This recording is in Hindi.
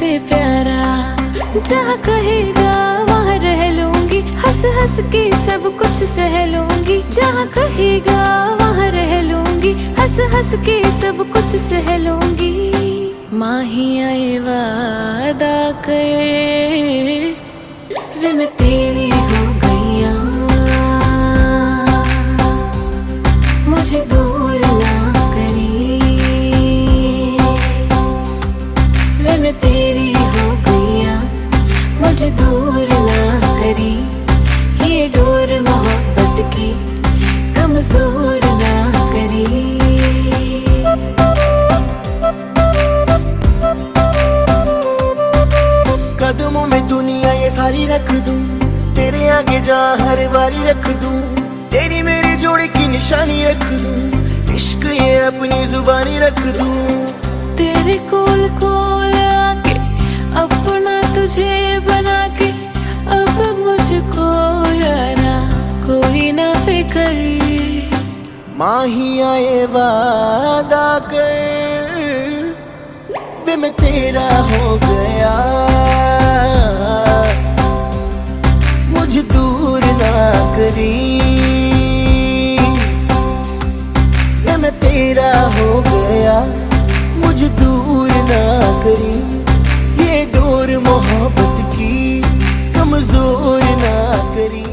से प्यारा, जहाँ कहेगा वहाँ रह लूंगी, हंस हंस के सब कुछ सह लूंगी। जहाँ कहेगा वहाँ रह लूंगी, हंस हंस के सब कुछ सह लूंगी। माहिया ये वादा कर वे मैं तेरी हो गईया, मुझे दूर ना करी। वे मैं तेरी हो गईया, मुझे दूर ना करी। ये डोर मोहब्बत की कमजोर ना करी। कदमों में दुनिया ये सारी रख दूं, तेरे आगे जहाँ हर बारी रख दूं। तेरी मेरी जोड़ी की निशानी रख दूं, इश्क ये अपनी जुबानी रख दूं। तेरे कोल कोल आके अपना तुझे बना के, अब मुझको यारा कोई ना फिक्र। माहिया ये वादा कर वे मैं तेरा हो गया, मुझे दूर ना करी। वे मैं तेरा हो गया, मुझे दूर ना करी। ये डोर मोहब्बत की कमजोर ना करी।